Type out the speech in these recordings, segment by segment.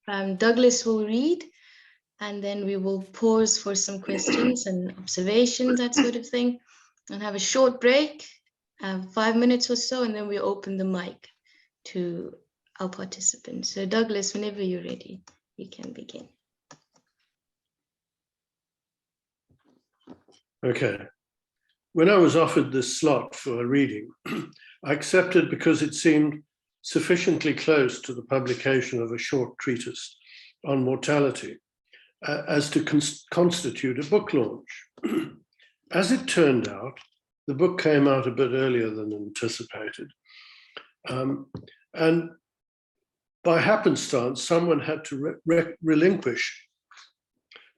Douglas will read, and then we will pause for some questions and observations, that sort of thing, and have a short break, 5 minutes or so, and then we open the mic to our participants. So Douglas, whenever you're ready, you can begin. Okay. When I was offered this slot for a reading, I accepted because it seemed sufficiently close to the publication of a short treatise on mortality as to constitute a book launch. As it turned out, the book came out a bit earlier than anticipated. And by happenstance, someone had to relinquish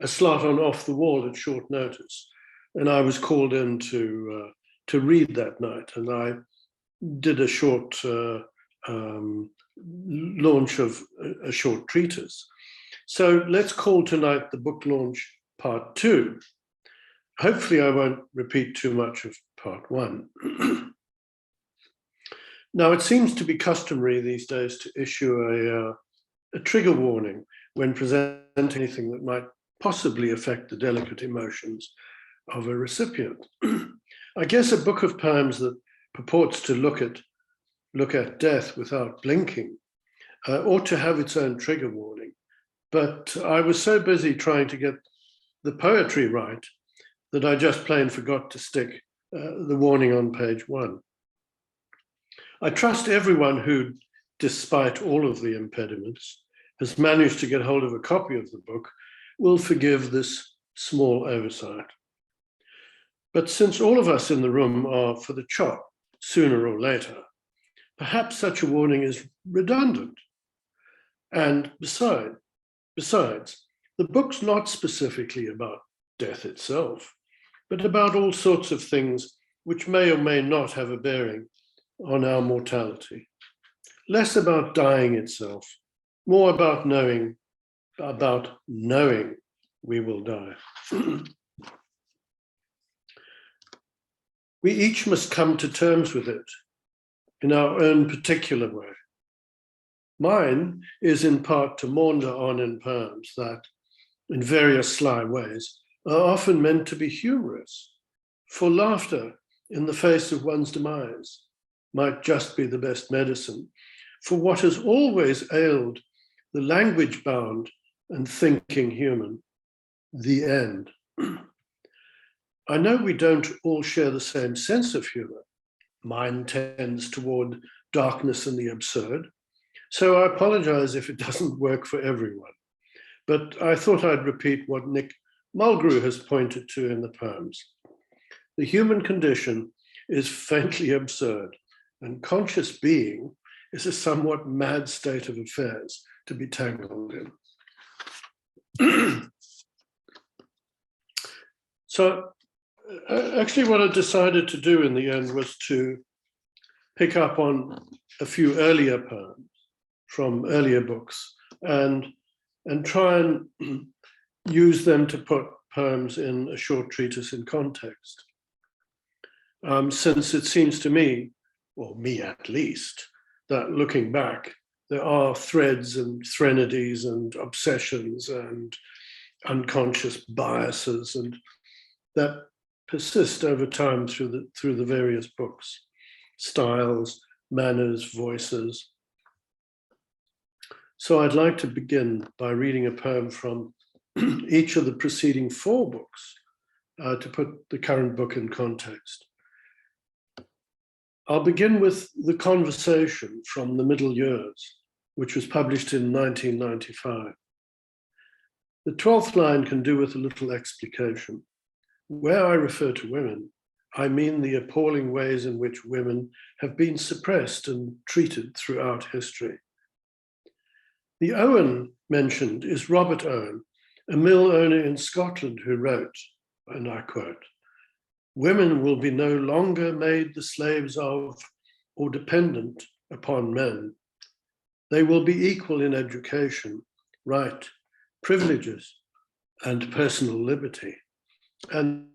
a slot on Off the Wall at short notice. And I was called in to read that night. And I did a short launch of a short treatise. So let's call tonight the book launch part 2. Hopefully I won't repeat too much of part 1. Now, it seems to be customary these days to issue a trigger warning when presenting anything that might possibly affect the delicate emotions of a recipient. I guess a book of poems that purports to look at death without blinking ought to have its own trigger warning. But I was so busy trying to get the poetry right that I just plain forgot to stick the warning on page 1. I trust everyone who, despite all of the impediments, has managed to get hold of a copy of the book will forgive this small oversight. But since all of us in the room are for the chop sooner or later, perhaps such a warning is redundant. And besides, the book's not specifically about death itself, but about all sorts of things which may or may not have a bearing on our mortality. Less about dying itself, more about knowing we will die. We each must come to terms with it in our own particular way. Mine is in part to maunder on in poems that, in various sly ways, are often meant to be humorous, for laughter in the face of one's demise might just be the best medicine for what has always ailed the language-bound and thinking human, the end. I know we don't all share the same sense of humor. Mine tends toward darkness and the absurd, so I apologize if it doesn't work for everyone. But I thought I'd repeat what Nick Mulgrew has pointed to in the poems. The human condition is faintly absurd, and conscious being is a somewhat mad state of affairs to be tangled in. So actually what I decided to do in the end was to pick up on a few earlier poems from earlier books and try and use them to put poems in a short treatise in context. Since it seems to me, or me at least, that looking back, there are threads and threnodies and obsessions and unconscious biases and that persist over time through the various books, styles, manners, voices. So I'd like to begin by reading a poem from each of the preceding 4 books to put the current book in context. I'll begin with The Conversation from the Middle Years, which was published in 1995. The 12th line can do with a little explication. Where I refer to women, I mean the appalling ways in which women have been suppressed and treated throughout history. The Owen mentioned is Robert Owen, a mill owner in Scotland who wrote, and I quote, "Women will be no longer made the slaves of or dependent upon men. They will be equal in education, right, privileges, and personal liberty." And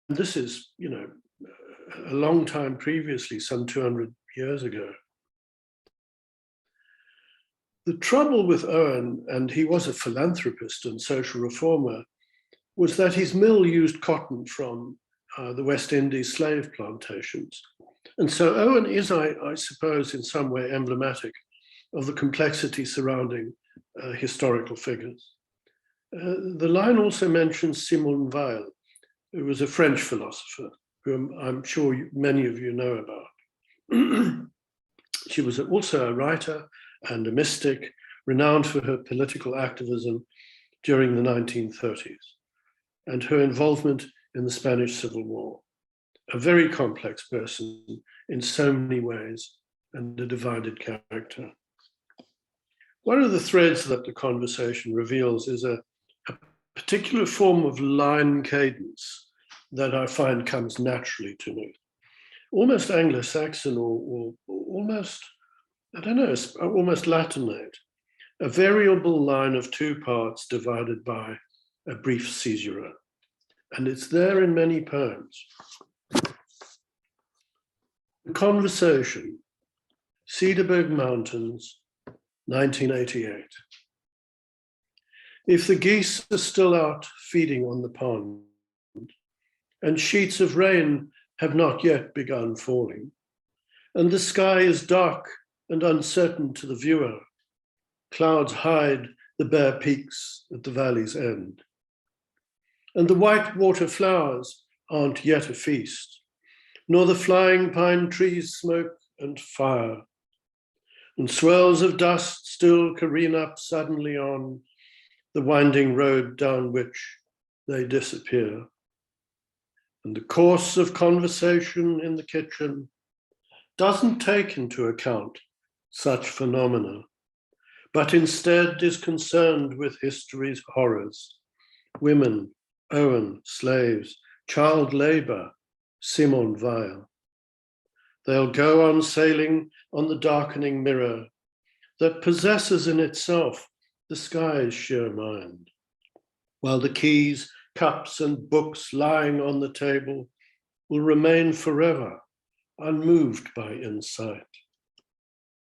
this is, a long time previously, some 200 years ago. The trouble with Owen, and he was a philanthropist and social reformer, was that his mill used cotton from the West Indies slave plantations. And so Owen is, I suppose, in some way emblematic of the complexity surrounding historical figures. The line also mentions Simone Weil, who was a French philosopher, whom I'm sure many of you know about. She was also a writer and a mystic, renowned for her political activism during the 1930s and her involvement in the Spanish Civil War. A very complex person in so many ways and a divided character. One of the threads that the conversation reveals is a particular form of line cadence that I find comes naturally to me. Almost Anglo-Saxon or almost, I don't know, almost Latinate. A variable line of two parts divided by a brief caesura. And it's there in many poems. The Conversation, Cederberg Mountains, 1988. If the geese are still out feeding on the pond, and sheets of rain have not yet begun falling, and the sky is dark and uncertain to the viewer, clouds hide the bare peaks at the valley's end, and the white water flowers aren't yet a feast, nor the flying pine trees smoke and fire, and swirls of dust still careen up suddenly on the winding road down which they disappear. And the course of conversation in the kitchen doesn't take into account such phenomena, but instead is concerned with history's horrors, women, Owen, slaves, child labor, Simone Weil. They'll go on sailing on the darkening mirror that possesses in itself the sky's sheer mind, while the keys, cups, and books lying on the table will remain forever unmoved by insight.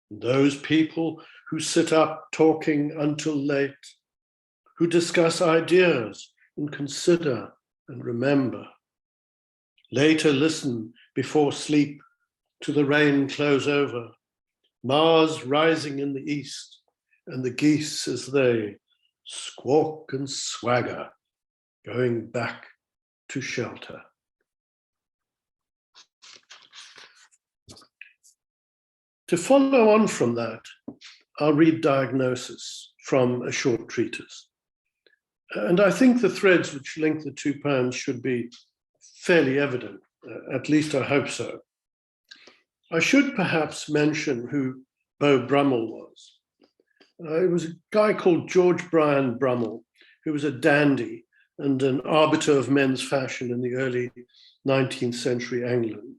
Those people who sit up talking until late, who discuss ideas and consider and remember, later listen before sleep to the rain close over, Mars rising in the east, and the geese as they squawk and swagger, going back to shelter. To follow on from that, I'll read Diagnosis from a short treatise. And I think the threads which link the two poems should be fairly evident, at least I hope so. I should perhaps mention who Beau Brummel was. It was a guy called George Bryan Brummel, who was a dandy and an arbiter of men's fashion in the early 19th century England,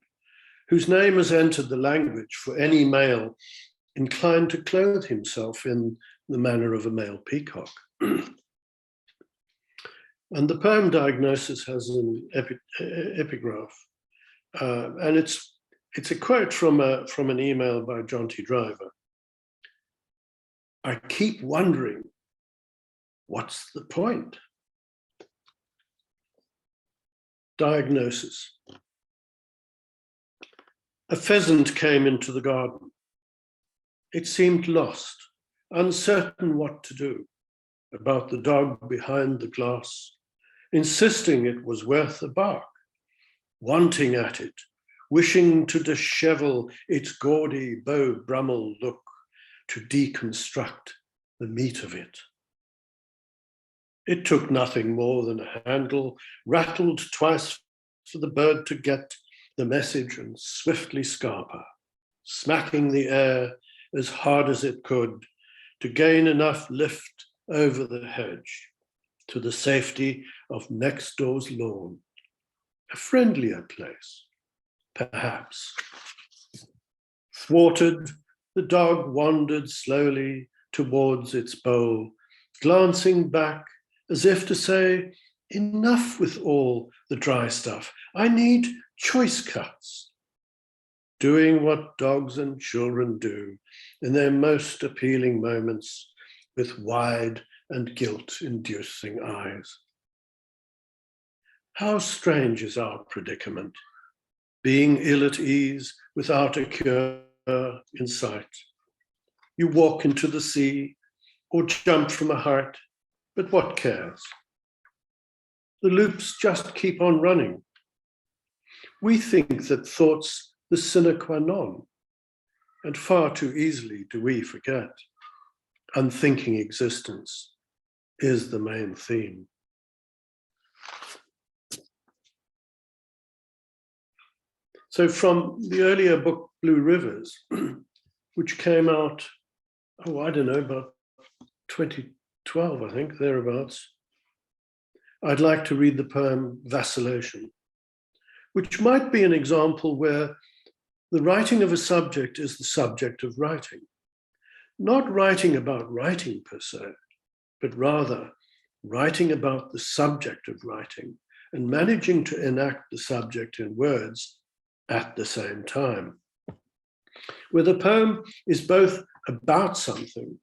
whose name has entered the language for any male inclined to clothe himself in the manner of a male peacock. And the poem Diagnosis has an epigraph, and it's a quote from an email by John T. Driver. I keep wondering, what's the point? Diagnosis. A pheasant came into the garden. It seemed lost, uncertain what to do, about the dog behind the glass, insisting it was worth a bark, wanting at it, wishing to dishevel its gaudy Beau Brummel look, to deconstruct the meat of it. It took nothing more than a handle, rattled twice for the bird to get the message and swiftly scarper, smacking the air as hard as it could to gain enough lift over the hedge to the safety of next door's lawn, a friendlier place, perhaps. Thwarted, the dog wandered slowly towards its bowl, glancing back as if to say, enough with all the dry stuff. I need choice cuts. Doing what dogs and children do, in their most appealing moments with wide and guilt-inducing eyes. How strange is our predicament, being ill at ease without a cure in sight. You walk into the sea or jump from a height, but what cares? The loops just keep on running. We think that thought's the sine qua non, and far too easily do we forget. Unthinking existence is the main theme. So from the earlier book, Blue Rivers, which came out, I don't know, about 2012, I think, thereabouts, I'd like to read the poem Vacillation, which might be an example where the writing of a subject is the subject of writing. Not writing about writing per se, but rather writing about the subject of writing and managing to enact the subject in words at the same time. Where the poem is both about something,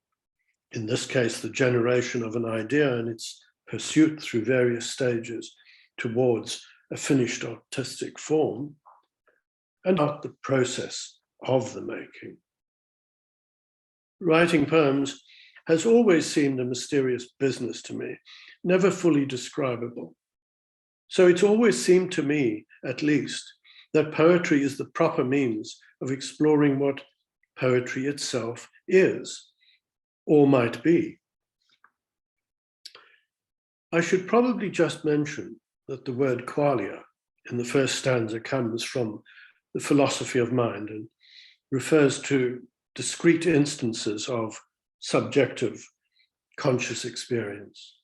in this case, the generation of an idea and its pursuit through various stages towards a finished artistic form, and about the process of the making. Writing poems has always seemed a mysterious business to me, never fully describable. So it's always seemed to me, at least, that poetry is the proper means of exploring what poetry itself is, or might be. I should probably just mention that the word qualia in the first stanza comes from the philosophy of mind and refers to discrete instances of subjective conscious experience.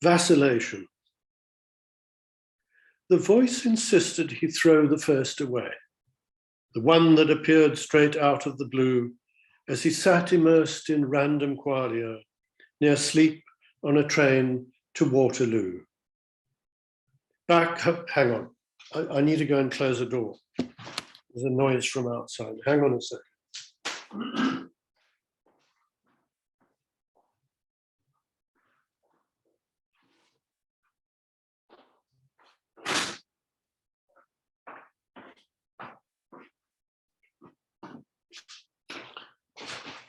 Vacillation. The voice insisted he throw the first away, the one that appeared straight out of the blue as he sat immersed in random qualia near sleep on a train to Waterloo. Hang on, I need to go and close the door. There's a noise from outside. Hang on a second.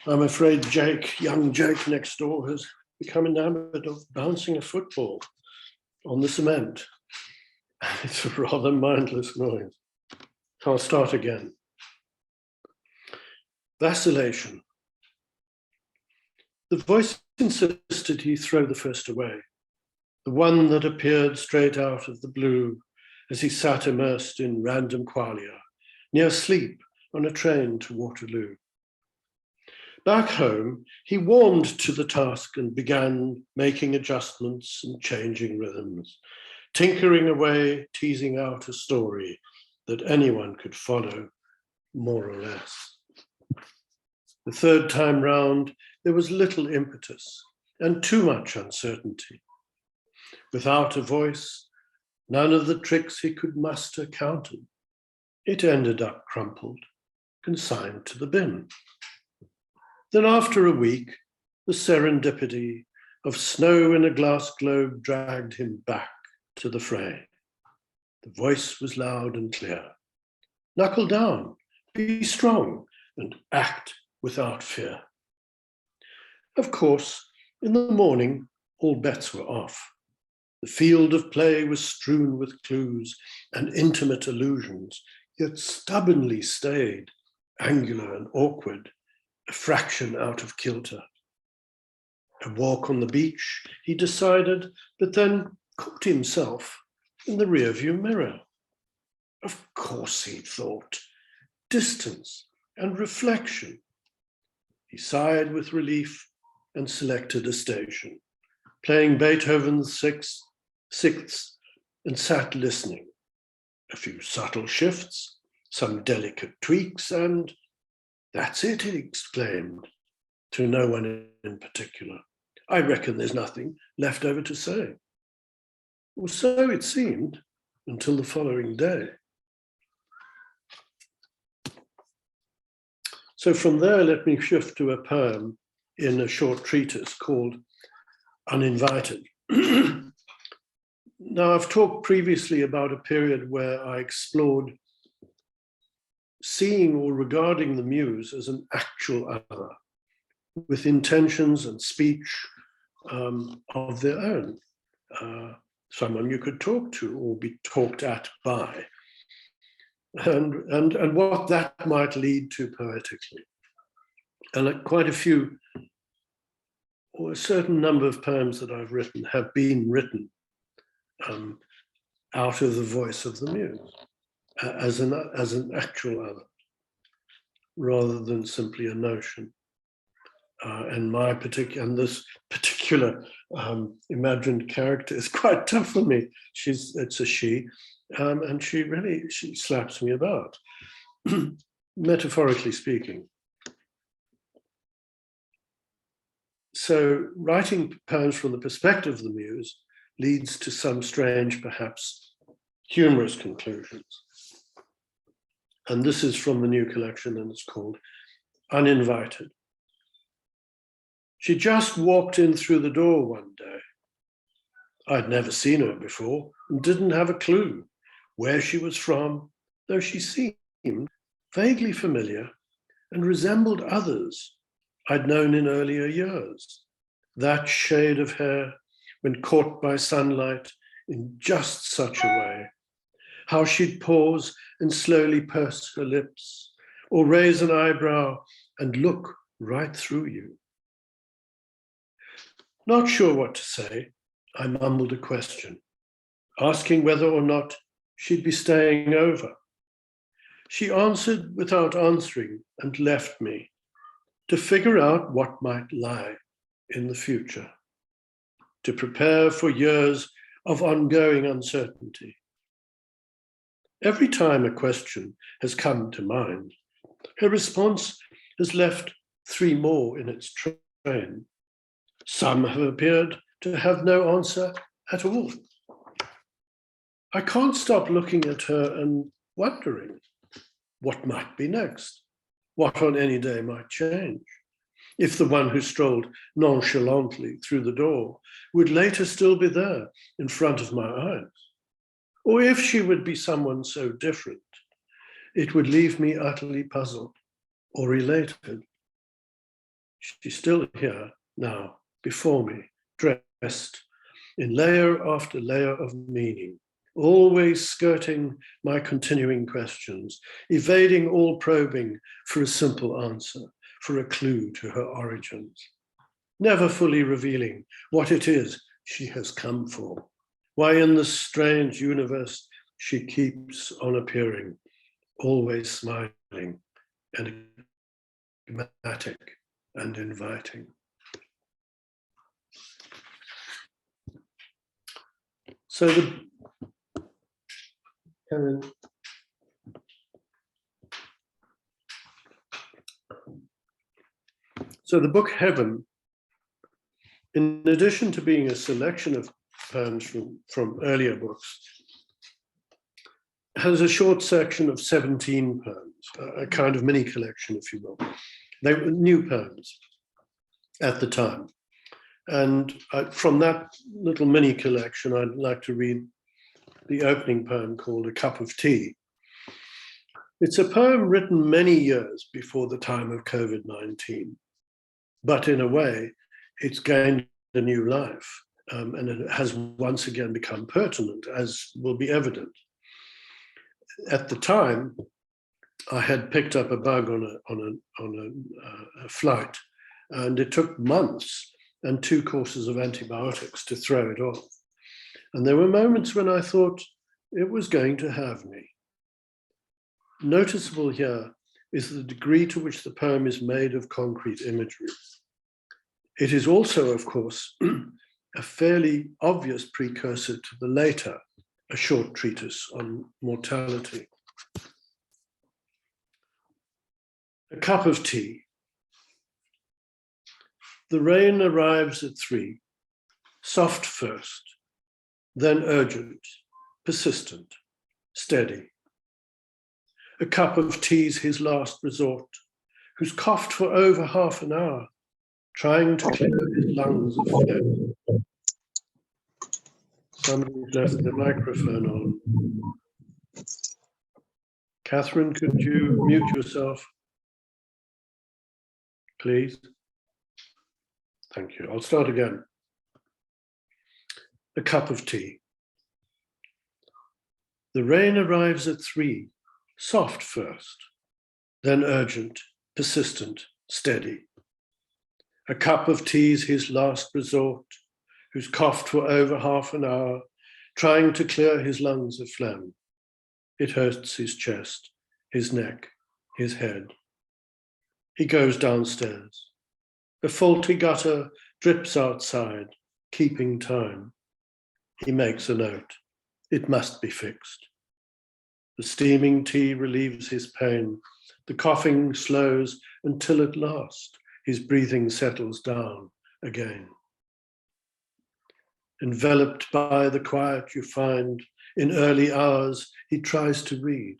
I'm afraid Jake, young Jake next door, has become enamored of bouncing a football on the cement. It's a rather mindless noise. So I'll start again. Vacillation. The voice insisted he throw the first away, the one that appeared straight out of the blue as he sat immersed in random qualia, near sleep on a train to Waterloo. Back home, he warmed to the task and began making adjustments and changing rhythms, tinkering away, teasing out a story that anyone could follow, more or less. The third time round, there was little impetus and too much uncertainty. Without a voice, none of the tricks he could muster counted. It ended up crumpled, consigned to the bin. Then after a week, the serendipity of snow in a glass globe dragged him back to the fray. The voice was loud and clear. Knuckle down, be strong, and act without fear. Of course, in the morning, all bets were off. The field of play was strewn with clues and intimate allusions, yet stubbornly stayed, angular and awkward, a fraction out of kilter. A walk on the beach, he decided, but then caught himself in the rearview mirror. Of course, he thought, distance and reflection. He sighed with relief and selected a station, playing Beethoven's sixths and sat listening. A few subtle shifts, some delicate tweaks, and that's it, he exclaimed, to no one in particular. I reckon there's nothing left over to say. Well, so it seemed until the following day. So from there, let me shift to a poem in a short treatise called Uninvited. Now, I've talked previously about a period where I explored seeing or regarding the muse as an actual other, with intentions and speech of their own, someone you could talk to or be talked at by, and what that might lead to poetically. And quite a few, or a certain number of poems that I've written have been written out of the voice of the muse, as an actual other, rather than simply a notion. And this particular imagined character is quite tough for me. It's a she, and she slaps me about, metaphorically speaking. So writing poems from the perspective of the muse leads to some strange, perhaps humorous conclusions. And this is from the new collection, and it's called Uninvited. She just walked in through the door one day. I'd never seen her before and didn't have a clue where she was from, though she seemed vaguely familiar and resembled others I'd known in earlier years. That shade of hair, when caught by sunlight in just such a way, how she'd pause and slowly purse her lips, or raise an eyebrow and look right through you. Not sure what to say, I mumbled a question, asking whether or not she'd be staying over. She answered without answering and left me to figure out what might lie in the future, to prepare for years of ongoing uncertainty. Every time a question has come to mind, her response has left 3 more in its train. Some have appeared to have no answer at all. I can't stop looking at her and wondering what might be next, what on any day might change, if the one who strolled nonchalantly through the door would later still be there in front of my eyes, or if she would be someone so different, it would leave me utterly puzzled or elated. She's still here now, before me, dressed in layer after layer of meaning, always skirting my continuing questions, evading all probing for a simple answer, for a clue to her origins, never fully revealing what it is she has come for, why in this strange universe she keeps on appearing, always smiling, enigmatic and inviting. So the book Heaven, in addition to being a selection of poems from earlier books, has a short section of 17 poems, a kind of mini collection, if you will. They were new poems at the time. And from that little mini collection, I'd like to read the opening poem called A Cup of Tea. It's a poem written many years before the time of COVID-19, but in a way, it's gained a new life, and it has once again become pertinent, as will be evident. At the time, I had picked up a bug on a flight, and it took months and 2 courses of antibiotics to throw it off. And there were moments when I thought it was going to have me. Noticeable here is the degree to which the poem is made of concrete imagery. It is also, of course, a fairly obvious precursor to the later, a short treatise on mortality. A cup of tea. The rain arrives at 3, soft first, then urgent, persistent, steady. A cup of tea's his last resort, who's coughed for over half an hour, trying to clear his lungs of phlegm. Somebody's left the microphone on. Catherine, could you mute yourself, please? Thank you. I'll start again. A cup of tea. The rain arrives at 3, soft first, then urgent, persistent, steady. A cup of tea's his last resort, who's coughed for over half an hour, trying to clear his lungs of phlegm. It hurts his chest, his neck, his head. He goes downstairs. A faulty gutter drips outside, keeping time. He makes a note. It must be fixed. The steaming tea relieves his pain. The coughing slows until at last his breathing settles down again. Enveloped by the quiet you find, in early hours he tries to read.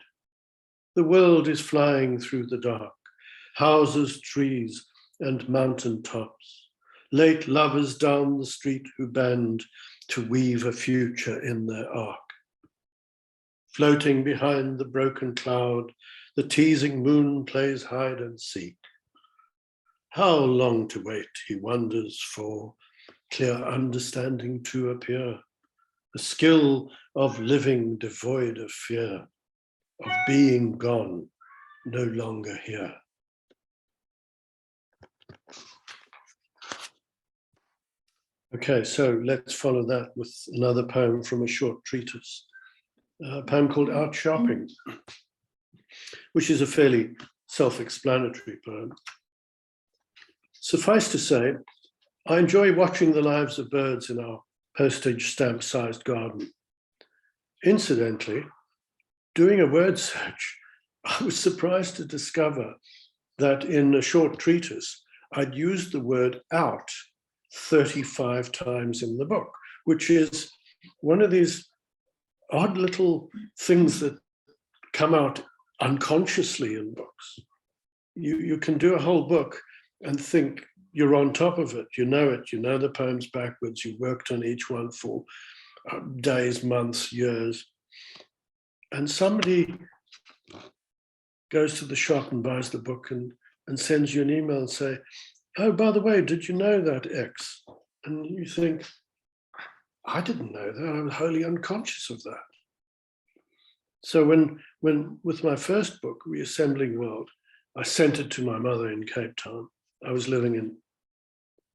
The world is flying through the dark, houses, trees, and mountain tops. Late lovers down the street who bend to weave a future in their arc. Floating behind the broken cloud, the teasing moon plays hide and seek. How long to wait, he wonders, for clear understanding to appear, the skill of living devoid of fear, of being gone, no longer here. Okay, so let's follow that with another poem from a short treatise, a poem called Out Shopping, which is a fairly self-explanatory poem. Suffice to say, I enjoy watching the lives of birds in our postage stamp-sized garden. Incidentally, doing a word search, I was surprised to discover that in a short treatise, I'd used the word out 35 times in the book, which is one of these odd little things that come out unconsciously in books. You can do a whole book and think you're on top of it, you know the poems backwards, you worked on each one for days, months, years. And somebody goes to the shop and buys the book and sends you an email and say, oh, by the way, did you know that X? And you think, I didn't know that, I was wholly unconscious of that. So when with my first book, Reassembling World, I sent it to my mother in Cape Town. I was living in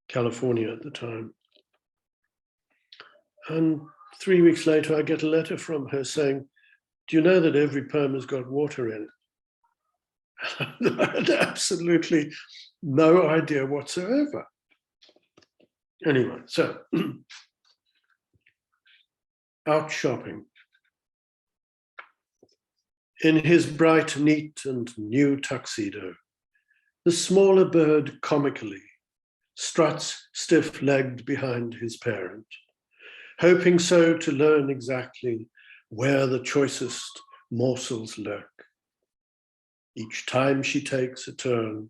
California at the time. And 3 weeks later, I get a letter from her saying, do you know that every poem has got water in it? I had absolutely no idea whatsoever. Anyway, so out shopping. In his bright, neat, and new tuxedo, the smaller bird comically struts stiff-legged behind his parent, hoping so to learn exactly where the choicest morsels lurk. Each time she takes a turn,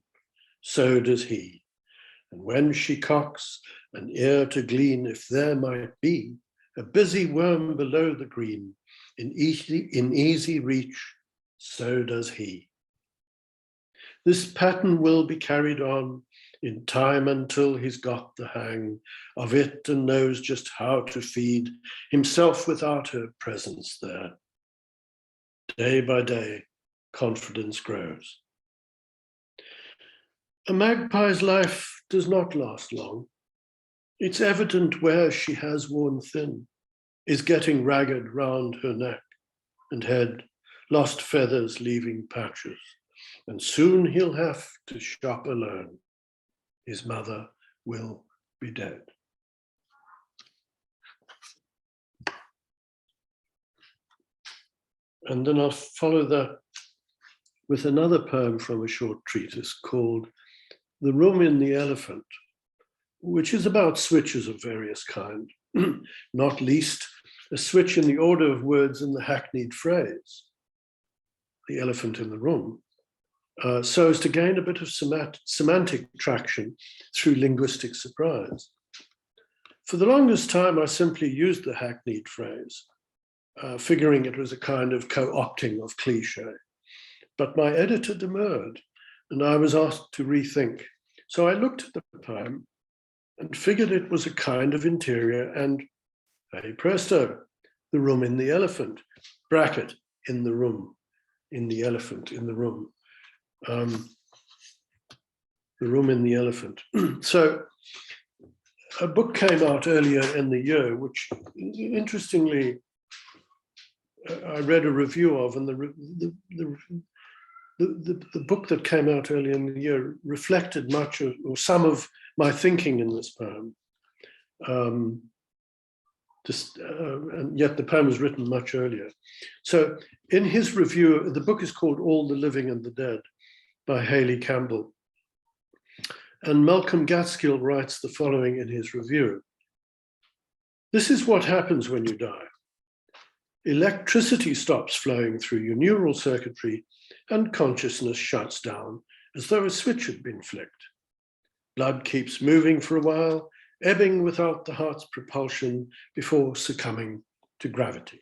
so does he. And when she cocks an ear to glean if there might be a busy worm below the green, in easy reach, so does he. This pattern will be carried on in time until he's got the hang of it and knows just how to feed himself without her presence there. Day by day, confidence grows. A magpie's life does not last long. It's evident where she has worn thin, is getting ragged round her neck and head, lost feathers leaving patches, and soon he'll have to shop alone. His mother will be dead. And then I'll follow that with another poem from a short treatise called The Room in the Elephant, which is about switches of various kind, not least a switch in the order of words in the hackneyed phrase, the elephant in the room. so as to gain a bit of semantic traction through linguistic surprise. For the longest time, I simply used the hackneyed phrase, figuring it was a kind of co-opting of cliche. But my editor demurred, and I was asked to rethink. So I looked at the poem and figured it was a kind of interior, and hey presto, the room in the elephant, bracket, in the room, in the elephant, in the room. The room in the elephant. So a book came out earlier in the year, which interestingly, I read a review of, and the book that came out earlier in the year reflected much of, or some of my thinking in this poem. And yet the poem was written much earlier. So in his review, the book is called All the Living and the Dead by Haley Campbell. And Malcolm Gaskill writes the following in his review. This is what happens when you die. Electricity stops flowing through your neural circuitry and consciousness shuts down as though a switch had been flicked. Blood keeps moving for a while, ebbing without the heart's propulsion before succumbing to gravity.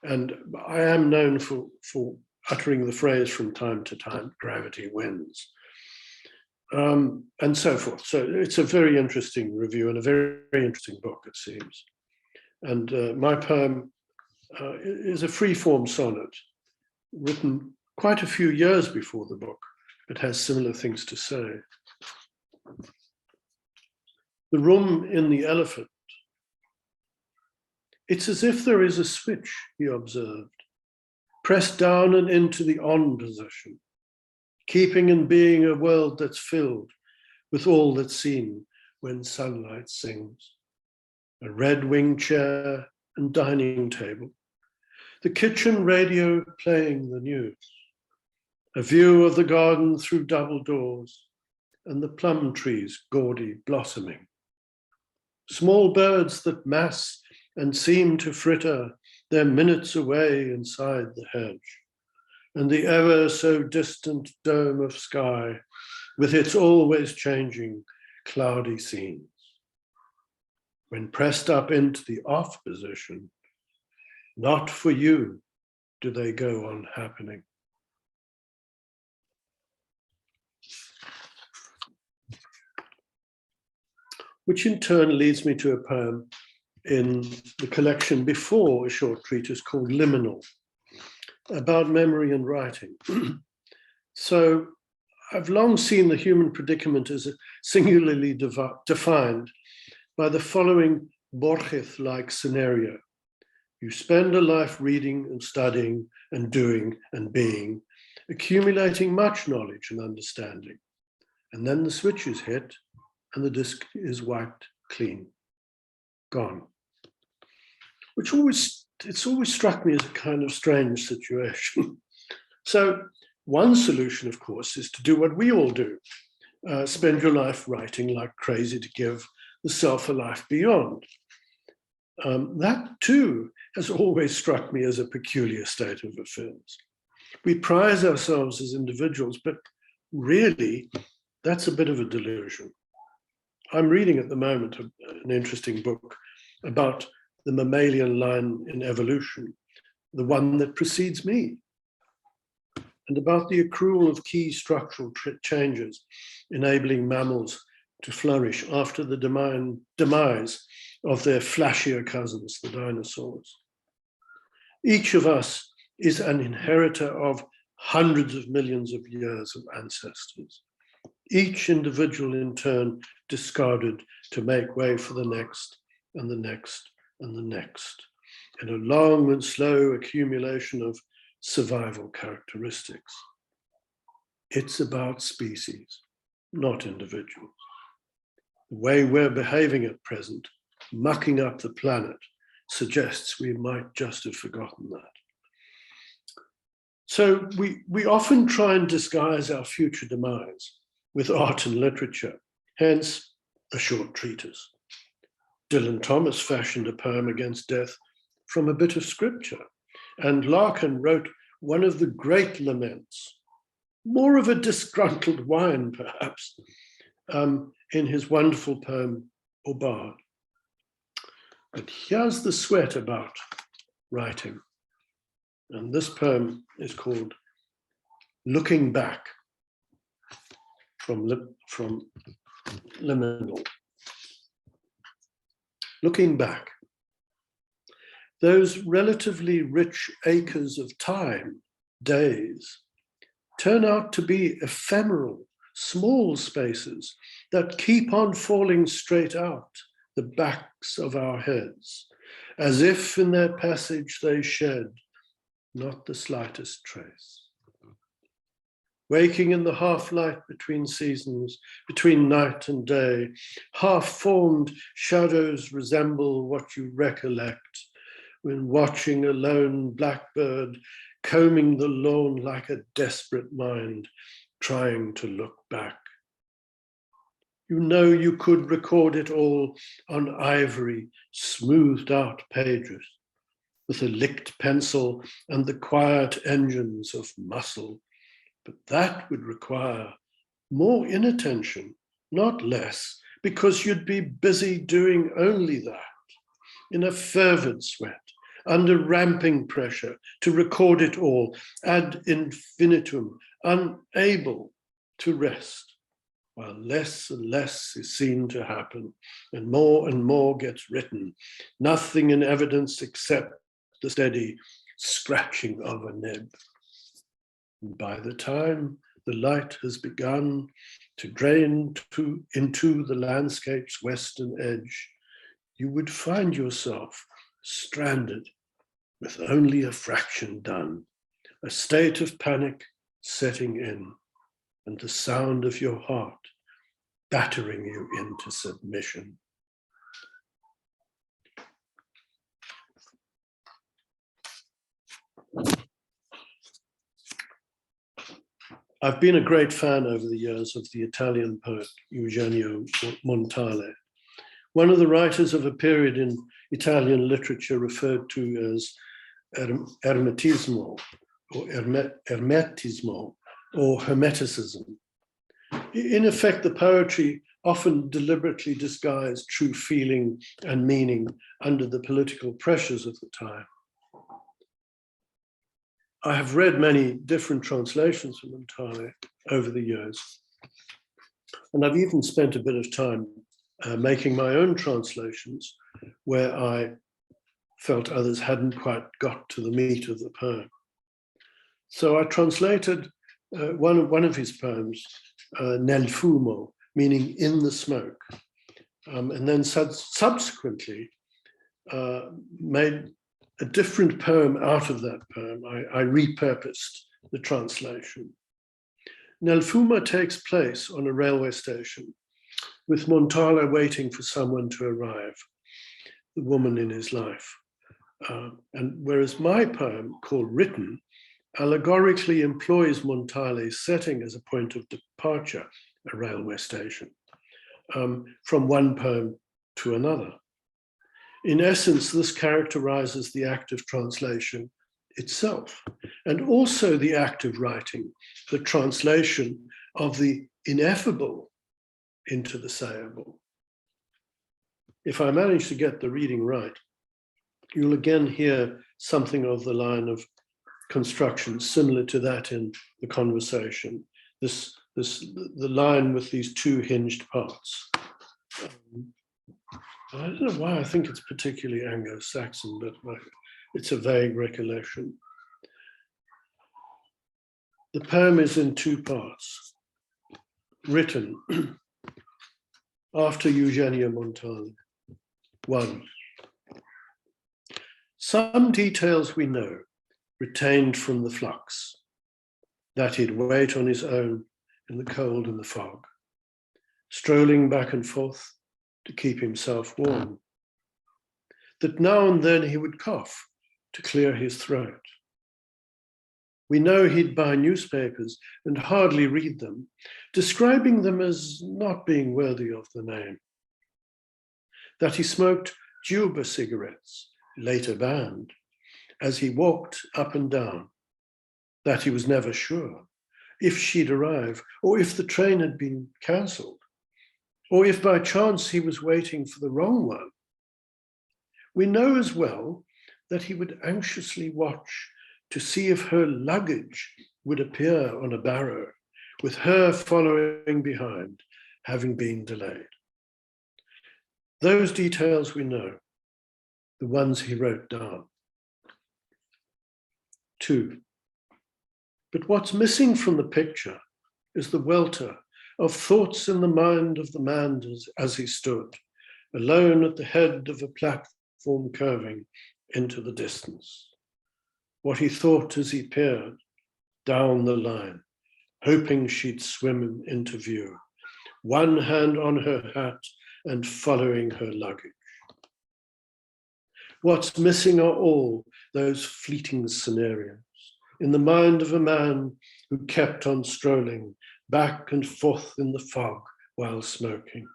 And I am known for uttering the phrase from time to time, gravity wins. And so forth. So it's a very interesting review and a very, very interesting book, it seems. And my poem is a free-form sonnet written quite a few years before the book. It has similar things to say. The room in the elephant. It's as if there is a switch, he observed, pressed down and into the on position, keeping and being a world that's filled with all that's seen when sunlight sings. A red wing chair and dining table, the kitchen radio playing the news, a view of the garden through double doors, and the plum trees gaudy blossoming. Small birds that mass and seem to fritter their minutes away inside the hedge, and the ever so distant dome of sky with its always changing cloudy scenes. When pressed up into the off position, not for you do they go on happening. Which in turn leads me to a poem in the collection before a short treatise called Liminal, about memory and writing. So I've long seen the human predicament as singularly defined by the following Borges-like scenario. You spend a life reading and studying and doing and being, accumulating much knowledge and understanding. And then the switch is hit and the disk is wiped clean, gone. Which it's always struck me as a kind of strange situation. So one solution, of course, is to do what we all do. Spend your life writing like crazy to give the self a life beyond. That too has always struck me as a peculiar state of affairs. We prize ourselves as individuals, but really that's a bit of a delusion. I'm reading at the moment an interesting book about the mammalian line in evolution, the one that precedes me, and about the accrual of key structural changes enabling mammals to flourish after the demise of their flashier cousins, the dinosaurs. Each of us is an inheritor of hundreds of millions of years of ancestors, each individual in turn discarded to make way for the next and the next and the next, in a long and slow accumulation of survival characteristics. It's about species, not individuals. The way we're behaving at present, mucking up the planet, suggests we might just have forgotten that. So we often try and disguise our future demise with art and literature, hence a short treatise. Dylan Thomas fashioned a poem against death from a bit of scripture, and Larkin wrote one of the great laments, more of a disgruntled whine, perhaps, in his wonderful poem, O Bard. But here's the sweat about writing. And this poem is called Looking Back, from Liminal. Looking back, those relatively rich acres of time, days, turn out to be ephemeral, small spaces that keep on falling straight out the backs of our heads, as if in their passage they shed not the slightest trace. Waking in the half-light between seasons, between night and day, half-formed shadows resemble what you recollect when watching a lone blackbird combing the lawn like a desperate mind, trying to look back. You know you could record it all on ivory, smoothed out pages, with a licked pencil and the quiet engines of muscle. But that would require more inattention, not less, because you'd be busy doing only that, in a fervid sweat, under ramping pressure to record it all, ad infinitum, unable to rest, while less and less is seen to happen, and more gets written, nothing in evidence except the steady scratching of a nib. And by the time the light has begun to drain into the landscape's western edge, you would find yourself stranded with only a fraction done, a state of panic setting in, and the sound of your heart battering you into submission. I've been a great fan over the years of the Italian poet Eugenio Montale, one of the writers of a period in Italian literature referred to as Hermetismo or Hermetismo or Hermeticism. In effect, the poetry often deliberately disguised true feeling and meaning under the political pressures of the time. I have read many different translations of Montale over the years, and I've even spent a bit of time making my own translations where I felt others hadn't quite got to the meat of the poem. So I translated one of his poems, Nel fumo, meaning in the smoke, and then subsequently made a different poem out of that poem. I repurposed the translation. Nel fumo takes place on a railway station with Montale waiting for someone to arrive, the woman in his life. And whereas my poem, called Written, allegorically employs Montale's setting as a point of departure, a railway station, from one poem to another. In essence, this characterizes the act of translation itself, and also the act of writing, the translation of the ineffable into the sayable. If I manage to get the reading right, you'll again hear something of the line of construction similar to that in the conversation, the line with these two hinged parts. I don't know why I think it's particularly Anglo-Saxon, but it's a vague recollection. The poem is in two parts, written after Eugenio Montale. 1. Some details we know, retained from the flux, that he'd wait on his own in the cold and the fog, strolling back and forth to keep himself warm, that now and then he would cough to clear his throat. We know he'd buy newspapers and hardly read them, describing them as not being worthy of the name, that he smoked Juba cigarettes, later banned, as he walked up and down, that he was never sure, if she'd arrive, or if the train had been cancelled, or if by chance he was waiting for the wrong one. We know as well that he would anxiously watch to see if her luggage would appear on a barrow, with her following behind, having been delayed. Those details we know, the ones he wrote down. 2. But what's missing from the picture is the welter of thoughts in the mind of the man as he stood, alone at the head of a platform curving into the distance. What he thought as he peered down the line, hoping she'd swim into view, one hand on her hat and following her luggage. What's missing are all those fleeting scenarios in the mind of a man who kept on strolling back and forth in the fog while smoking,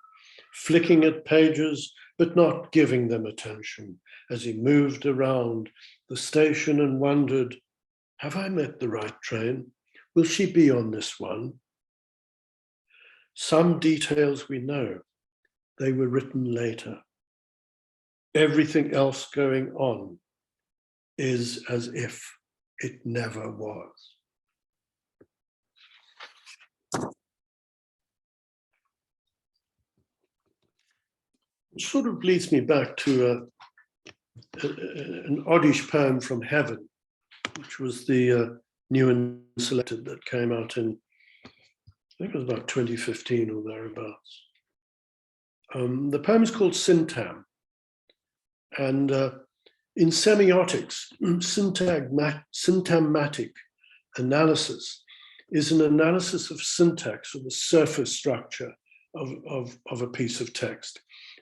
flicking at pages but not giving them attention as he moved around the station and wondered, have I met the right train? Will she be on this one? Some details we know, they were written later. Everything else going on is as if it never was. It sort of leads me back to an oddish poem from Heaven, which was the new and selected that came out in, I think it was about 2015 or thereabouts. The poem is called Syntam, and in semiotics, syntagmatic analysis is an analysis of syntax, or the surface structure of a piece of text,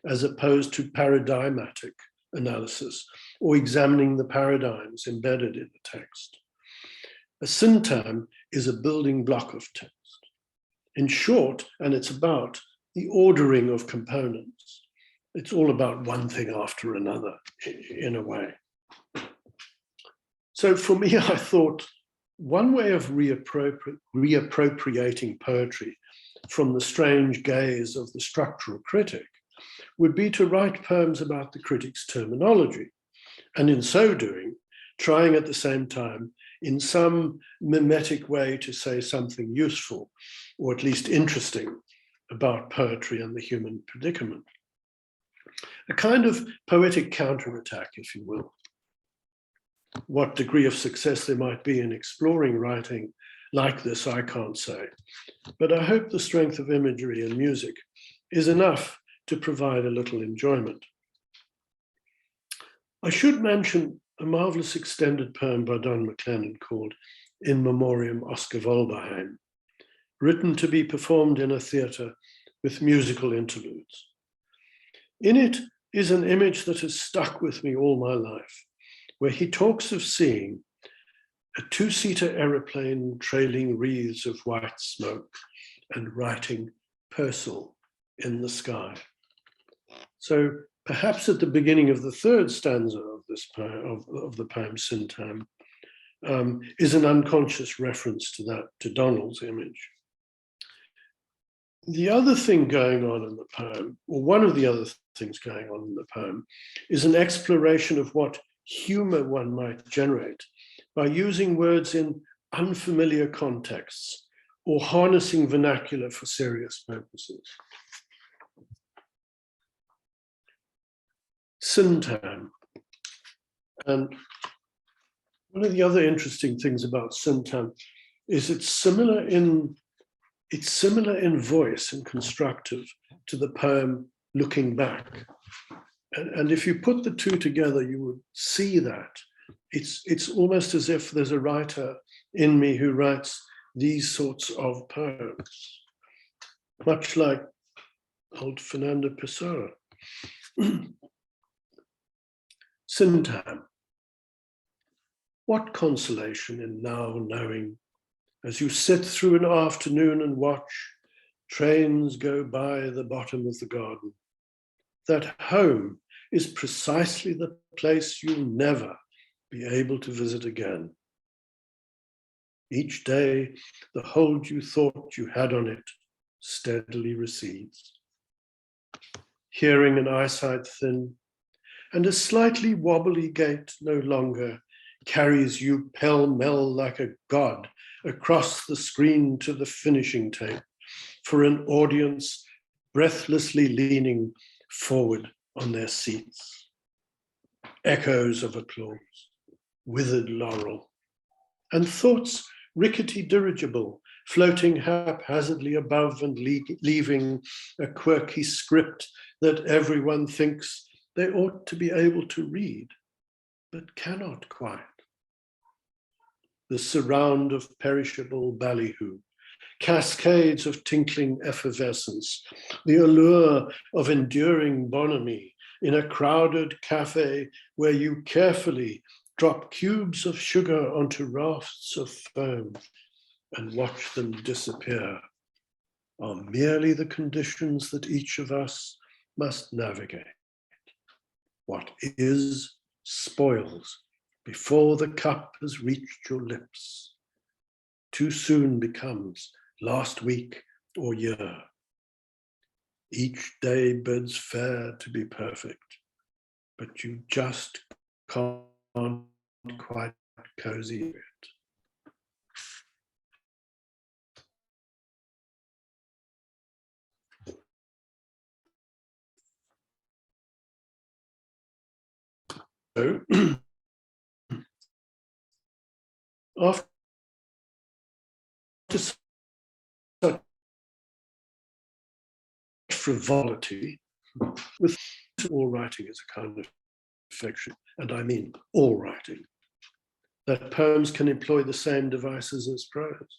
as opposed to paradigmatic analysis, or examining the paradigms embedded in the text. A syntam is a building block of text. In short, and it's about the ordering of components. It's all about one thing after another, in a way. So for me, I thought one way of reappropriating poetry from the strange gaze of the structural critic would be to write poems about the critic's terminology, and in so doing, trying at the same time in some mimetic way to say something useful, or at least interesting, about poetry and the human predicament. A kind of poetic counterattack, if you will. What degree of success there might be in exploring writing like this, I can't say. But I hope the strength of imagery and music is enough to provide a little enjoyment. I should mention a marvelous extended poem by Don McLennan called In Memoriam Oscar Wolberheim, written to be performed in a theatre with musical interludes. In it is an image that has stuck with me all my life, where he talks of seeing a two-seater aeroplane trailing wreaths of white smoke and writing Purcell in the sky. So perhaps at the beginning of the third stanza of this poem, of the poem Syntam, is an unconscious reference to that, to Donald's image. The other thing going on in the poem, or one of the other things going on in the poem, is an exploration of what humor one might generate by using words in unfamiliar contexts or harnessing vernacular for serious purposes. Syntam. And one of the other interesting things about Syntam is it's similar in voice and constructive to the poem Looking Back. And if you put the two together, you would see that. It's almost as if there's a writer in me who writes these sorts of poems, much like old Fernando Pessoa. Syntam. What consolation in now knowing, as you sit through an afternoon and watch trains go by the bottom of the garden, that home is precisely the place you'll never be able to visit again. Each day, the hold you thought you had on it steadily recedes. Hearing and eyesight thin, and a slightly wobbly gait no longer carries you pell-mell like a god across the screen to the finishing tape for an audience breathlessly leaning forward on their seats. Echoes of applause, withered laurel, and thoughts rickety dirigible floating haphazardly above and leaving a quirky script that everyone thinks they ought to be able to read, but cannot quite. The surround of perishable ballyhoo, cascades of tinkling effervescence, the allure of enduring bonhomie in a crowded cafe where you carefully drop cubes of sugar onto rafts of foam and watch them disappear, are merely the conditions that each of us must navigate. What is spoils before the cup has reached your lips. Too soon becomes last week or year. Each day bids fair to be perfect, but you just can't quite cozy it. So, after such frivolity, with all writing is a kind of fiction, and I mean all writing, that poems can employ the same devices as prose,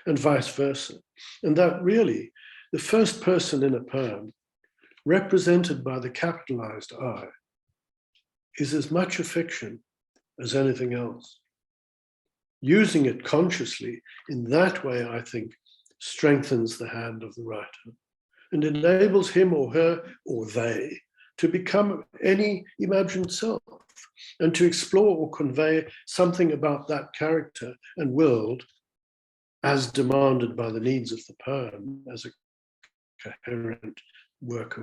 and vice versa, and that really the first person in a poem, represented by the capitalized I, is as much a fiction as anything else. Using it consciously in that way, I think, strengthens the hand of the writer and enables him or her or they to become any imagined self and to explore or convey something about that character and world as demanded by the needs of the poem as a coherent work,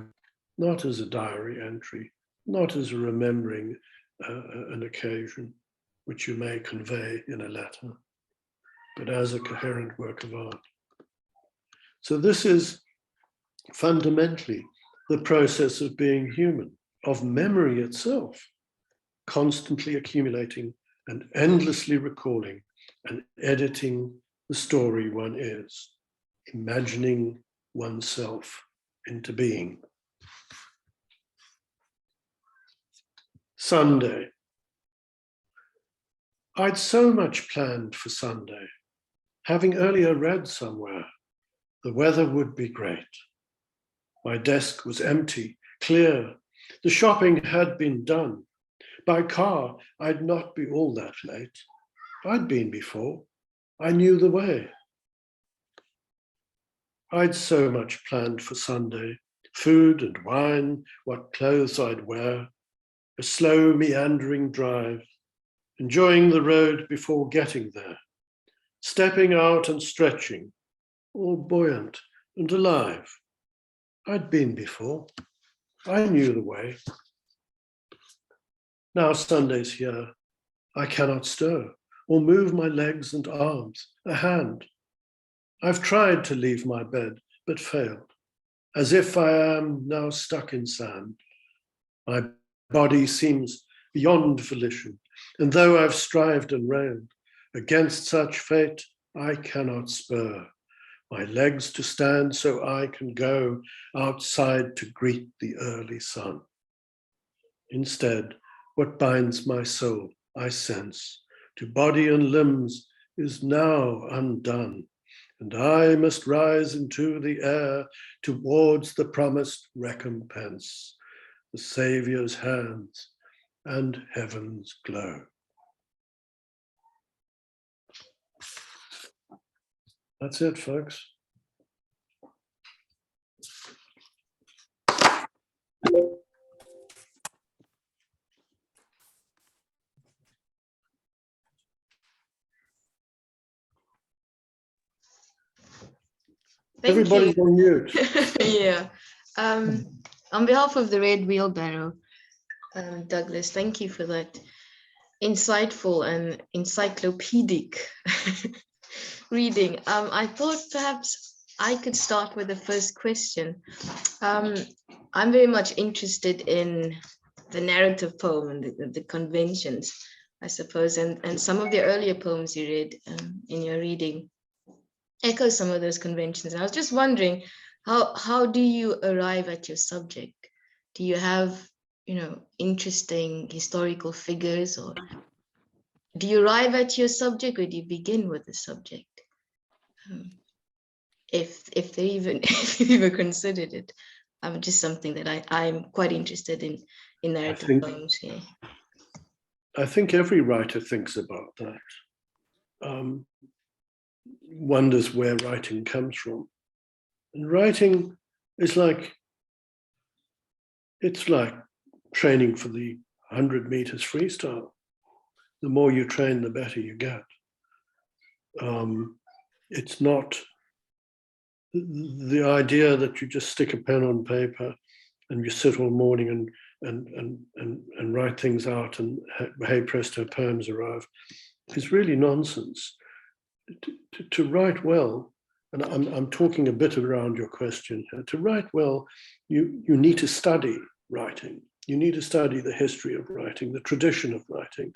not as a diary entry, not as a remembering an occasion which you may convey in a letter, but as a coherent work of art. So this is fundamentally the process of being human, of memory itself, constantly accumulating and endlessly recalling and editing the story one is, imagining oneself into being. Sunday. I'd so much planned for Sunday. Having earlier read somewhere, the weather would be great. My desk was empty, clear. The shopping had been done. By car, I'd not be all that late. I'd been before. I knew the way. I'd so much planned for Sunday. Food and wine, what clothes I'd wear, a slow meandering drive, enjoying the road before getting there, stepping out and stretching, all buoyant and alive. I'd been before. I knew the way. Now Sunday's here. I cannot stir or move my legs and arms, a hand. I've tried to leave my bed, but failed, as if I am now stuck in sand. My body seems beyond volition, and though I've strived and railed against such fate, I cannot spur my legs to stand so I can go outside to greet the early sun. Instead, what binds my soul, I sense, to body and limbs is now undone, and I must rise into the air towards the promised recompense, the Saviour's hands and heaven's glow. That's it, folks. Thank you. Everybody's on mute. Yeah. On behalf of the Red Wheelbarrow, Douglas, thank you for that insightful and encyclopedic reading. I thought perhaps I could start with the first question. I'm very much interested in the narrative poem and the conventions, I suppose, and some of the earlier poems you read in your reading echo some of those conventions. And I was just wondering, how do you arrive at your subject? Do you have, interesting historical figures, or do you arrive at your subject, or do you begin with the subject? If they even if you even considered it, just something that I'm quite interested in narrative poems here. I think every writer thinks about that. Wonders where writing comes from. And writing is it's like training for the 100 meters freestyle. The more you train, the better you get. It's not the idea that you just stick a pen on paper and you sit all morning and write things out and hey presto, poems arrive, is really nonsense. To write well, and I'm talking a bit around your question here, to write well, you need to study writing. You need to study the history of writing, the tradition of writing,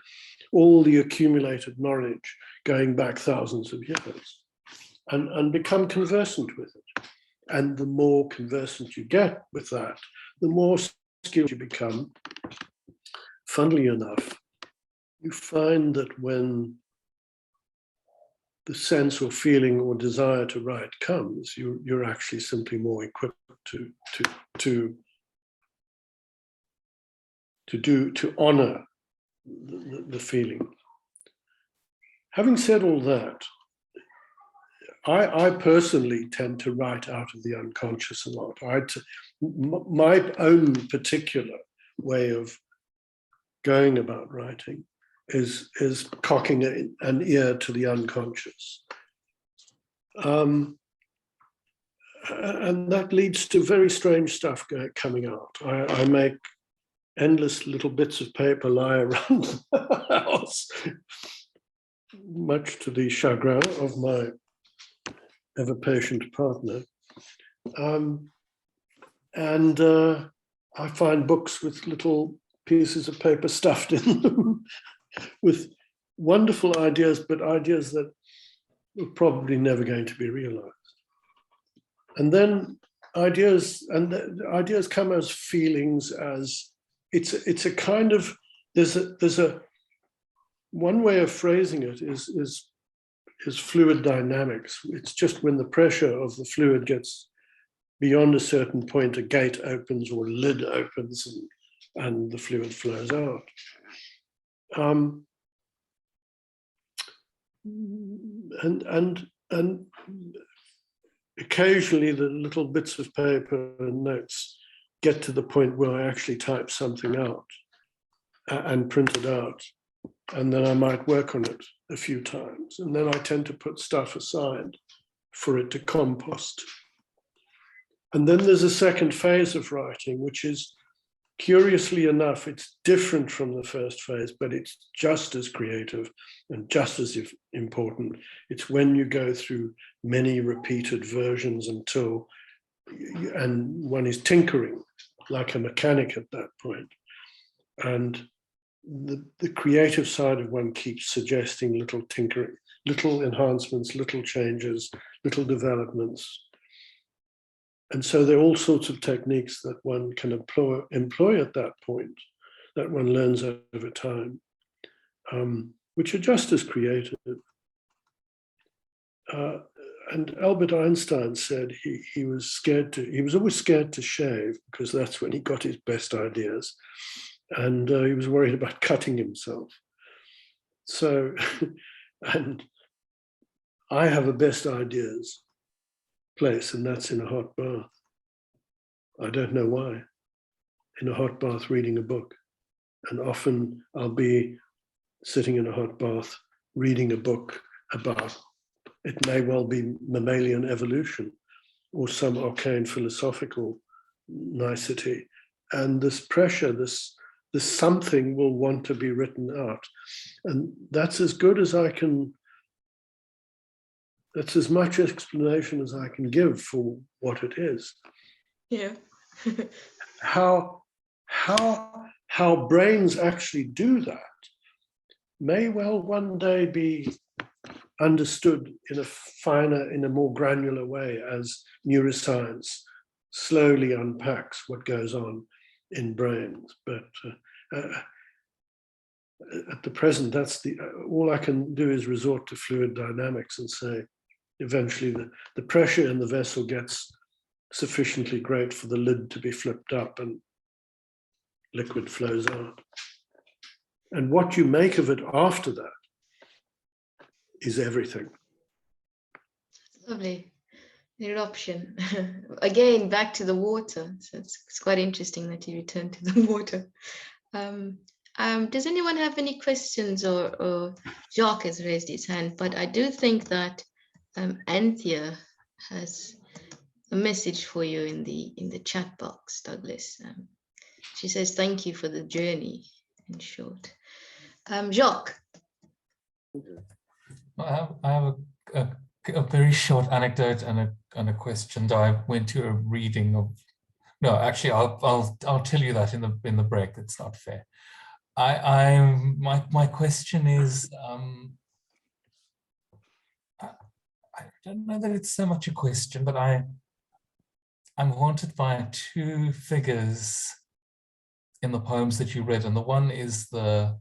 all the accumulated knowledge going back thousands of years, and become conversant with it. And the more conversant you get with that, the more skilled you become. Funnily enough, you find that when the sense or feeling or desire to write comes, you're actually simply more equipped to honor the feeling. Having said all that, I personally tend to write out of the unconscious a lot. My own particular way of going about writing is cocking an ear to the unconscious. And that leads to very strange stuff coming out. I make endless little bits of paper lie around the house, much to the chagrin of my ever-patient partner. I find books with little pieces of paper stuffed in them with wonderful ideas, but ideas that were probably never going to be realized. And then ideas come as feelings, as it's a kind of, there's a one way of phrasing it is fluid dynamics. It's just when the pressure of the fluid gets beyond a certain point, a gate opens or a lid opens and the fluid flows out. And occasionally the little bits of paper and notes get to the point where I actually type something out and print it out. And then I might work on it a few times. And then I tend to put stuff aside for it to compost. And then there's a second phase of writing, which is, curiously enough, it's different from the first phase, but it's just as creative and just as important. It's when you go through many repeated versions and one is tinkering like a mechanic at that point. And the creative side of one keeps suggesting little tinkering, little enhancements, little changes, little developments. And so there are all sorts of techniques that one can employ at that point, that one learns over time, which are just as creative. And Albert Einstein said he was always scared to shave because that's when he got his best ideas. And he was worried about cutting himself. So, and I have a best ideas place, and that's in a hot bath. I don't know why. In a hot bath reading a book. And often I'll be sitting in a hot bath reading a book about, it may well be mammalian evolution, or some arcane philosophical nicety. And this pressure, this something will want to be written out. And that's as good as I can, that's as much explanation as I can give for what it is. Yeah. How brains actually do that may well one day be understood in a finer, in a more granular way, as neuroscience slowly unpacks what goes on in brains. But at the present, that's all I can do is resort to fluid dynamics and say, eventually the pressure in the vessel gets sufficiently great for the lid to be flipped up and liquid flows out. And what you make of it after that is everything. Lovely. The eruption. Again, back to the water. So it's quite interesting that you returned to the water. Does anyone have any questions, or Jacques has raised his hand, but I do think that Anthea has a message for you in the chat box, Douglas. She says, thank you for the journey, in short. Jacques. I have a very short anecdote and a question that I went to a reading of. No, actually, I'll tell you that in the break. That's not fair. My question is, I don't know that it's so much a question, but I'm haunted by two figures in the poems that you read, and the one is the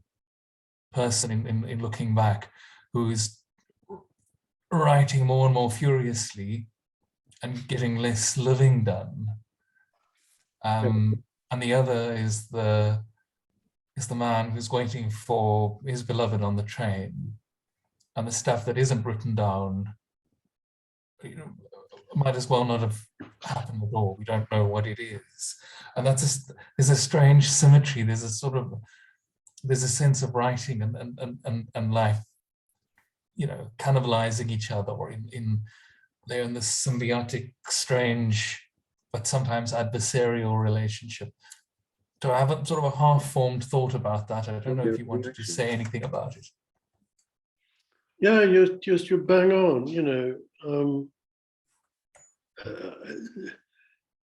person in looking back, who's writing more and more furiously and getting less living done. And the other is the man who's waiting for his beloved on the train, and the stuff that isn't written down, might as well not have happened at all. We don't know what it is. And there's a strange symmetry. There's a sense of writing and life, cannibalizing each other, or they're in this symbiotic, strange, but sometimes adversarial relationship. So I have a sort of a half-formed thought about that. I don't know if you wanted to say anything about it. Yeah, you're bang on.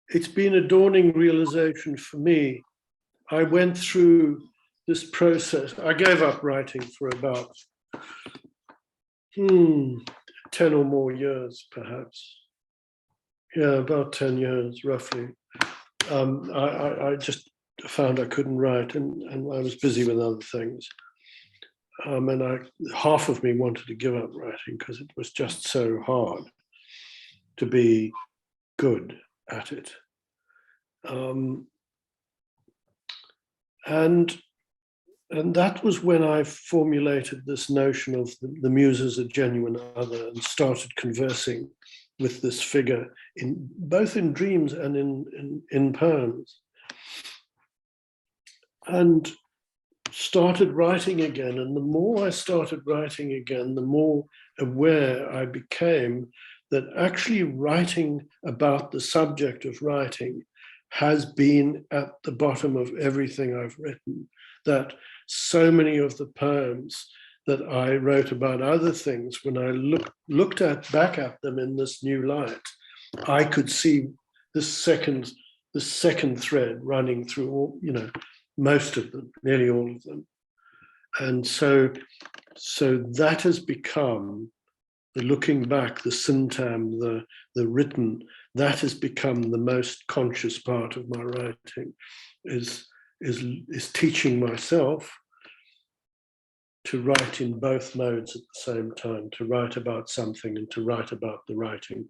It's been a dawning realization for me. I went through this process. I gave up writing for about 10 or more years, perhaps. Yeah, about 10 years, roughly. I just found I couldn't write, and I was busy with other things. And half of me wanted to give up writing because it was just so hard to be good at it. And that was when I formulated this notion of the muse as a genuine other, and started conversing with this figure both in dreams and in poems, and started writing again. And the more I started writing again, the more aware I became that actually writing about the subject of writing has been at the bottom of everything I've written. That so many of the poems that I wrote about other things, when I looked back at them in this new light, I could see the second thread running through all, most of them, nearly all of them. And so that has become the looking back, the syntam, the written, that has become the most conscious part of my writing, is teaching myself to write in both modes at the same time, to write about something and to write about the writing.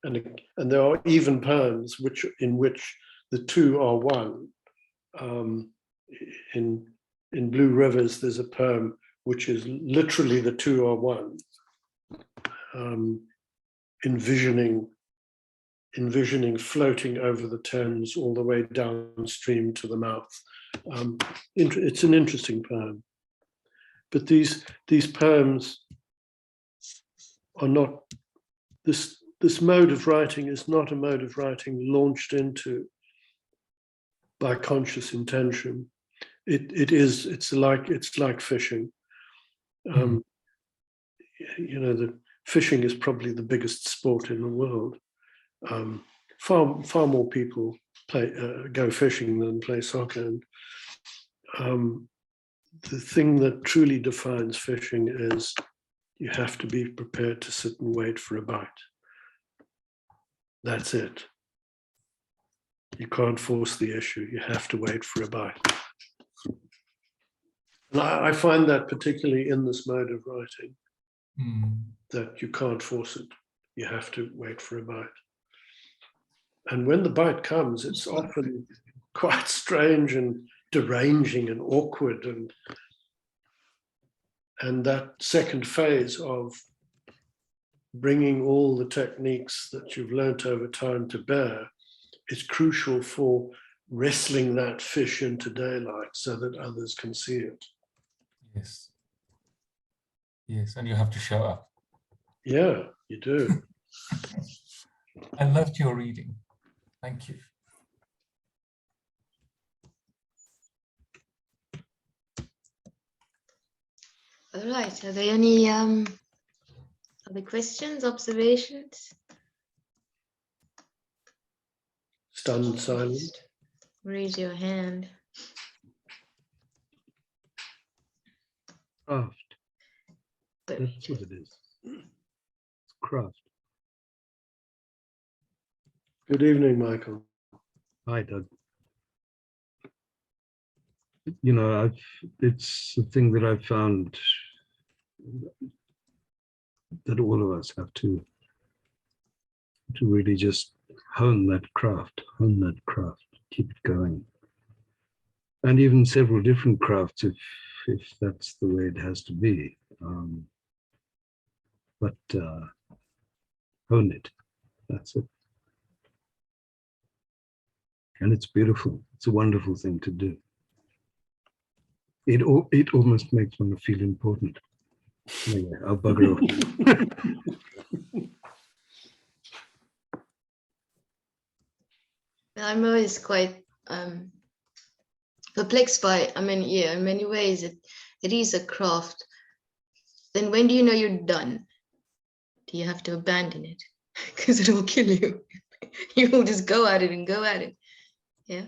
And there are even poems in which the two are one. In Blue Rivers, there's a poem which is literally the two are one, envisioning floating over the Thames all the way downstream to the mouth. It's an interesting poem. But these poems are not, this this mode of writing is not a mode of writing launched into by conscious intention. It's like fishing. You know, the fishing is probably the biggest sport in the world. Far more people go fishing than play soccer. And the thing that truly defines fishing is you have to be prepared to sit and wait for a bite. That's it. You can't force the issue. You have to wait for a bite. And I find that particularly in this mode of writing, that you can't force it. You have to wait for a bite. And when the bite comes, it's often quite strange and deranging and awkward. And that second phase of bringing all the techniques that you've learnt over time to bear is crucial for wrestling that fish into daylight so that others can see it. Yes. Yes, and you have to show up. Yeah, you do. I loved your reading. Thank you. All right. Are there any other questions, observations? Stunned silent. Raise your hand. Craft. That's what it is. It's craft. Good evening, Michael. Hi, Doug. You know, it's a thing that I've found that all of us have to really just hone that craft, keep it going. And even several different crafts if that's the way it has to be. But hone it, that's it. And it's beautiful. It's a wonderful thing to do. It almost makes one feel important. Anyway, I'll bugger off. I'm always quite perplexed by, I mean, yeah, in many ways it is a craft. Then when do you know you're done? Do you have to abandon it? Because it will kill you. You will just go at it and go at it. Yeah.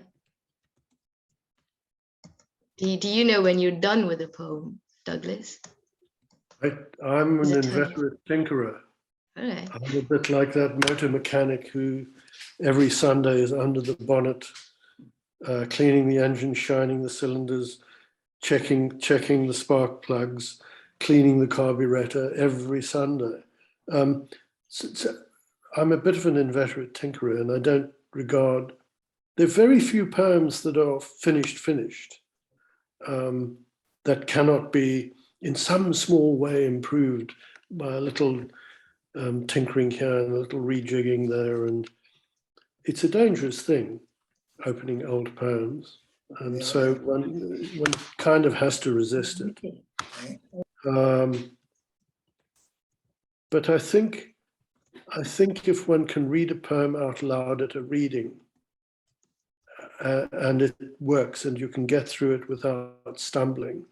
Do you know when you're done with a poem, Douglas? I'm Is an it time? inveterate tinkerer. All right. I'm a bit like that motor mechanic who every Sunday is under the bonnet, cleaning the engine, shining the cylinders, checking the spark plugs, cleaning the carburetor every Sunday. So I'm a bit of an inveterate tinkerer, and I don't regard, there are very few poems that are finished, that cannot be in some small way improved by a little tinkering here and a little rejigging there. And it's a dangerous thing, opening old poems. So one kind of has to resist it. But I think if one can read a poem out loud at a reading, and it works and you can get through it without stumbling,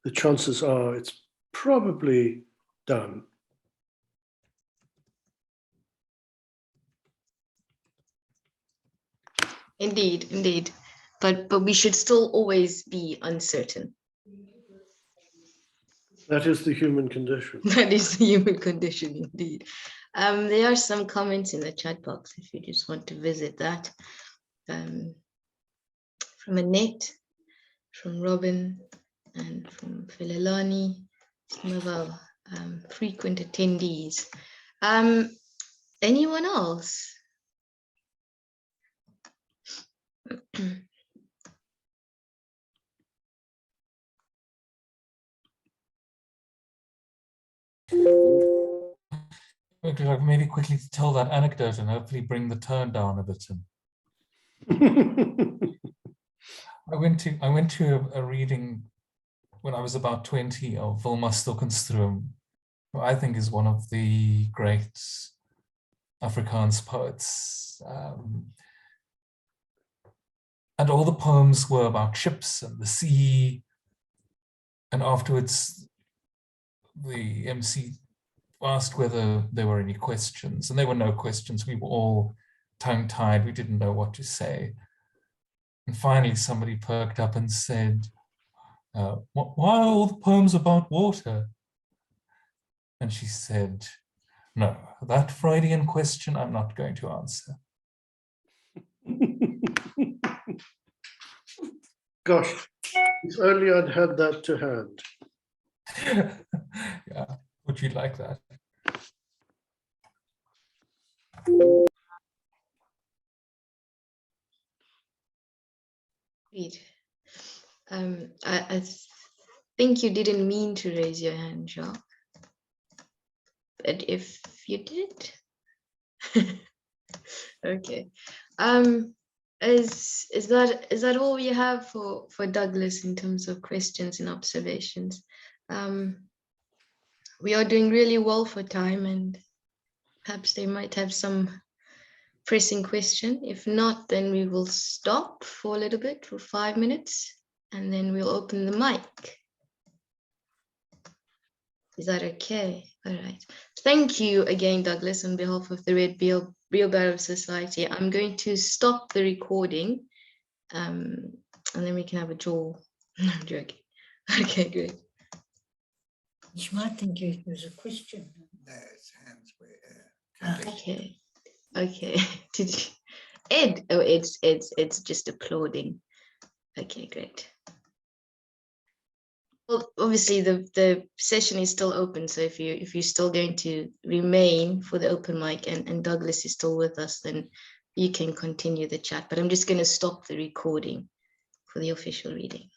the chances are it's probably done. Indeed. But we should still always be uncertain. That is the human condition. That is the human condition, indeed. There are some comments in the chat box if you just want to visit that. From Annette, from Robin, and from Philelani, some of our frequent attendees. Anyone else? Maybe quickly to tell that anecdote and hopefully bring the tone down a bit. I went to a reading when I was about 20 of Wilma Stokkenstrom, who I think is one of the great Afrikaans poets. And all the poems were about ships and the sea. And afterwards, the MC asked whether there were any questions, and there were no questions. We were all tongue-tied. We didn't know what to say. And finally, somebody perked up and said, why are all the poems about water? And she said, no, that Freudian question I'm not going to answer. Gosh, if only I'd had that to hand. Yeah, would you like that? Great. I think you didn't mean to raise your hand, Jacques. But if you did, okay. Is that all you have for Douglas in terms of questions and observations? We are doing really well for time, and perhaps they might have some pressing question. If not, then we will stop for a little bit, for 5 minutes, and then we'll open the mic. Is that okay? All right. Thank you again, Douglas, on behalf of the Red Wheelbarrow Society. I'm going to stop the recording, and then we can have a draw. I'm joking. Okay, great. I think there's a question. No, it's hands where. Okay. Okay. Did you, Ed? Oh, it's just applauding. Okay, great. Well, obviously the session is still open, so if you're still going to remain for the open mic and Douglas is still with us, then you can continue the chat. But I'm just going to stop the recording for the official reading.